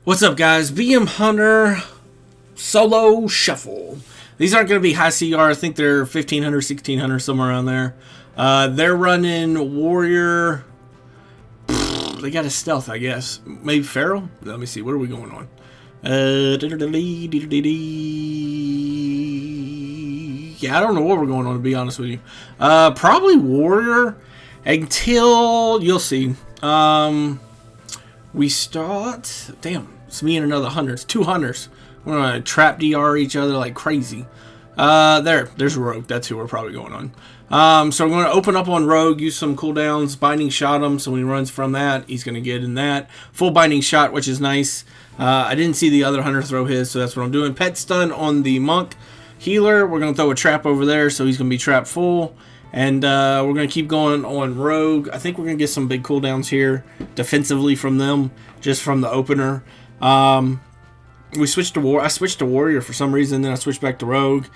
What's up, guys? BM Hunter Solo Shuffle. These aren't going to be high CR. I think they're 1500, 1600, somewhere around there. They're running Warrior. They got a stealth, I guess. Maybe Feral? Let me see. What are we going on? Yeah, I don't know what we're going on, to be honest with you. Probably Warrior until you'll see. We start. Damn, it's me and another hunter. It's two hunters. We're gonna trap DR each other like crazy. There's Rogue. That's who we're probably going on. So we're gonna open up on Rogue, use some cooldowns, binding shot him. So when he runs from that, he's gonna get in that full binding shot, which is nice. I didn't see the other hunter throw his, so that's what I'm doing. Pet stun on the monk healer. We're gonna throw a trap over there, so he's gonna be trap full. And we're going to keep going on Rogue. I think we're going to get some big cooldowns here defensively from them, just from the opener. We switched to I switched to Warrior for some reason, then I switched back to Rogue.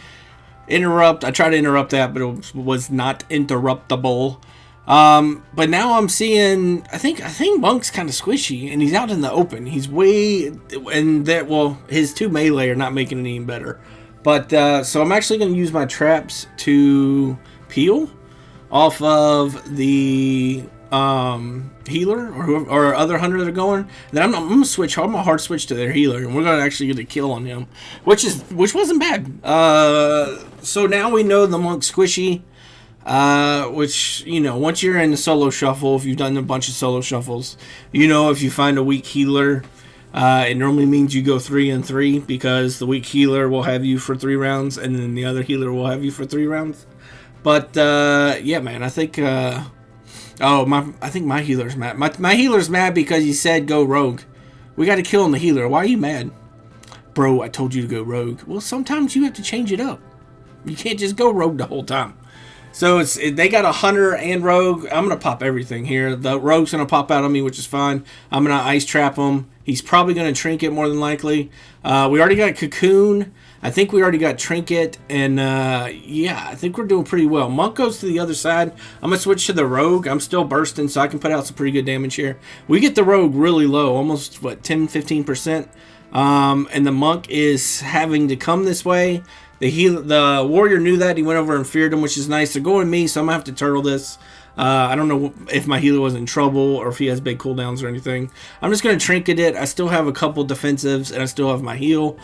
Interrupt. I tried to interrupt that, but it was not interruptible. But now I'm seeing. I think Monk's kind of squishy, and he's out in the open. He's way and that. Well, his two melee are not making it any better. But so I'm actually going to use my traps to peel off of the healer or other hunter that are going. Then I'm gonna switch. I'm gonna hard switch to their healer, and we're gonna actually get a kill on him, which wasn't bad. So now we know the monk's squishy. Which, you know, once you're in the solo shuffle, if you've done a bunch of solo shuffles, you know, if you find a weak healer, it normally means you go 3 and 3 because the weak healer will have you for 3 rounds, and then the other healer will have you for 3 rounds. But yeah, man, I think I think my healer's mad. My healer's mad because he said go Rogue. We got to kill him, the healer. Why are you mad, bro? I told you to go Rogue. Well, sometimes you have to change it up. You can't just go Rogue the whole time. So they got a hunter and Rogue. I'm gonna pop everything here. The Rogue's gonna pop out on me, which is fine. I'm gonna ice trap him. He's probably gonna trinket more than likely. We already got Cocoon. I think we already got Trinket, and yeah, I think we're doing pretty well. Monk goes to the other side. I'm going to switch to the Rogue. I'm still bursting, so I can put out some pretty good damage here. We get the Rogue really low, almost, 10-15%. And the Monk is having to come this way. The Warrior knew that. He went over and feared him, which is nice. They're going me, so I'm going to have to turtle this. I don't know if my healer was in trouble or if he has big cooldowns or anything. I'm just going to Trinket it. I still have a couple defensives, and I still have my heal.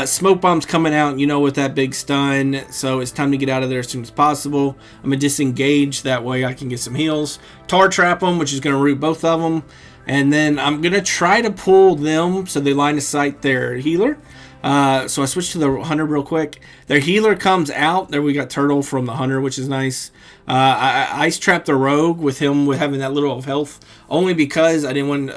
Smoke bomb's coming out, you know, with that big stun, so it's time to get out of there as soon as possible. I'm gonna disengage, that way I can get some heals. Tar trap them, which is gonna root both of them, and then I'm gonna try to pull them so they line of sight their healer. So I switched to the hunter real quick. Their healer comes out. There we got Turtle from the hunter, which is nice. I ice trapped the Rogue with him with having that little of health, only because I didn't want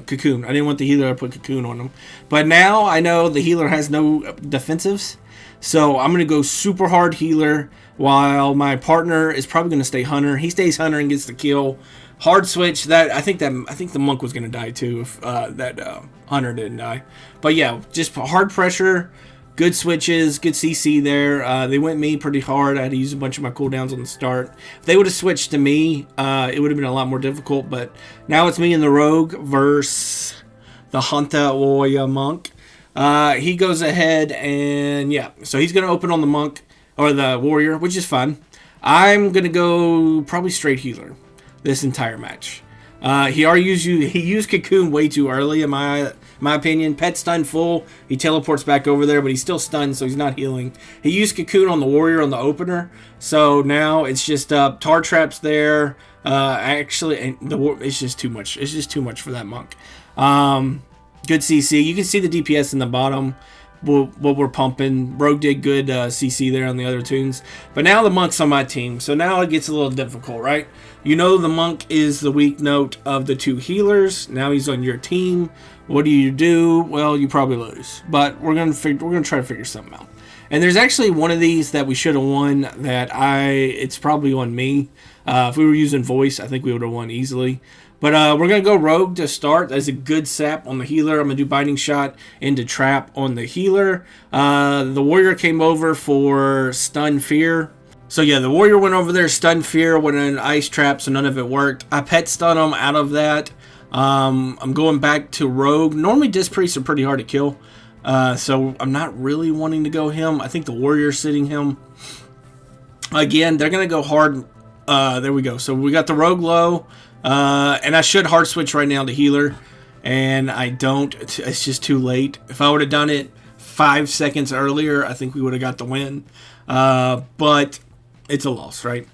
Cocoon. I didn't want the healer to put Cocoon on him. But now I know the healer has no defensives, so I'm gonna go super hard healer while my partner is probably gonna stay hunter. He stays hunter and gets the kill. Hard switch. That I think the monk was gonna die too if that hunter didn't die. But yeah, just hard pressure, good switches, good CC there. They went me pretty hard. I had to use a bunch of my cooldowns on the start. If they would have switched to me, it would have been a lot more difficult. But now it's me and the Rogue versus the Hunter Warrior Monk. He goes ahead and yeah, so he's gonna open on the monk or the warrior, which is fine. I'm gonna go probably straight healer this entire match. He used Cocoon way too early in my opinion. Pet stun full. He teleports back over there, but he's still stunned, so he's not healing. He used Cocoon on the warrior on the opener, so now it's just tar traps there. Actually, it's just too much. It's just too much for that monk. Good CC. You can see the DPS in the bottom. What we're pumping. Rogue did good CC there on the other tunes. But now the monk's on my team. So now it gets a little difficult, right? You know the monk is the weak note of the two healers. Now he's on your team. What do you do? Well, you probably lose. But we're gonna try to figure something out. And there's actually one of these that we should have won that it's probably on me. If we were using voice, I think we would have won easily. But we're going to go Rogue to start. That's a good sap on the healer. I'm going to do Binding Shot into Trap on the healer. The Warrior came over for Stun Fear. So yeah, the Warrior went over there, Stun Fear, went in Ice Trap, so none of it worked. I Pet Stun him out of that. I'm going back to Rogue. Normally Disc Priests are pretty hard to kill, so I'm not really wanting to go him. I think the Warrior's sitting him. Again, they're going to go hard. There we go. So we got the Rogue low, and I should hard switch right now to Healer, and I don't. It's just too late. If I would have done it 5 seconds earlier, I think we would have got the win. But it's a loss, right?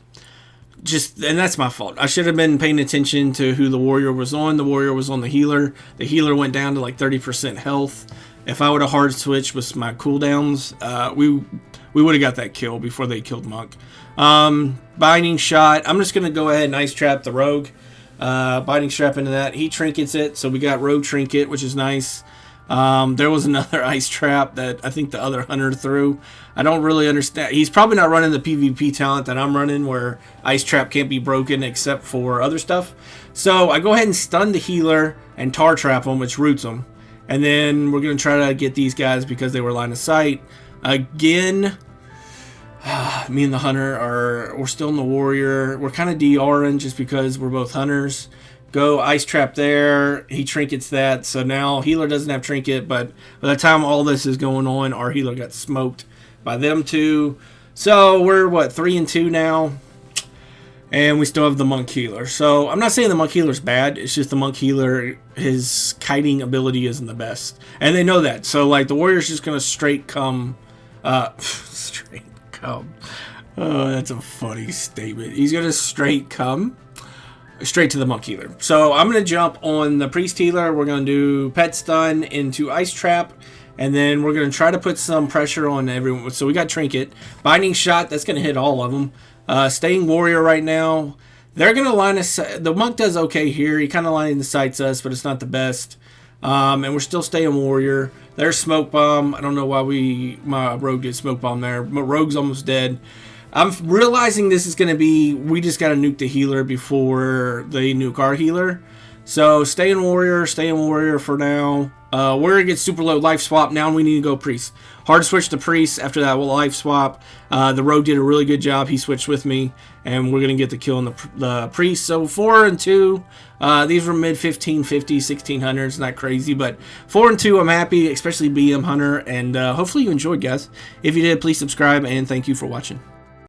And that's my fault. I should have been paying attention to who the Warrior was on. The Warrior was on the Healer. The Healer went down to like 30% health. If I would have hard switched with my cooldowns, we would have got that kill before they killed Monk. Binding Shot. I'm just going to go ahead and Ice Trap the Rogue. Binding Strap into that. He trinkets it, so we got Rogue Trinket, which is nice. There was another Ice Trap that I think the other hunter threw. I don't really understand. He's probably not running the PvP talent that I'm running, where Ice Trap can't be broken except for other stuff. So I go ahead and stun the Healer and Tar Trap him, which roots him. And then we're going to try to get these guys because they were line of sight. Again, me and the hunter we're still in the Warrior. We're kind of DRing just because we're both hunters. Go Ice Trap there. He trinkets that. So now Healer doesn't have Trinket, but by the time all this is going on, our Healer got smoked by them two. So we're, 3-2 now? And we still have the Monk Healer. So I'm not saying the Monk Healer's bad. It's just the Monk Healer, his kiting ability isn't the best. And they know that. So, like, the Warrior's just going to straight come. Straight come. Oh, that's a funny statement. He's going to straight come. Straight to the Monk Healer. So I'm going to jump on the Priest Healer. We're going to do Pet Stun into Ice Trap. And then we're going to try to put some pressure on everyone. So we got Trinket. Binding Shot. That's going to hit all of them. Staying Warrior right now. They're going to line us. The Monk does okay here. He kind of line the sights us, but it's not the best. And we're still staying Warrior. There's Smoke Bomb. I don't know why my Rogue did Smoke Bomb there. My Rogue's almost dead. I'm realizing this is going to be, we just got to nuke the Healer before they nuke our Healer. So staying Warrior for now. Warrior gets super low life swap. Now we need to go Priest. Hard switch to Priest. After that, we'll life swap. The Rogue did a really good job. He switched with me, and we're going to get the kill on the Priest. So 4-2. These were mid 1550, 1600s. Not crazy, but 4-2. I'm happy, especially BM Hunter. And hopefully you enjoyed, guys. If you did, please subscribe, and thank you for watching.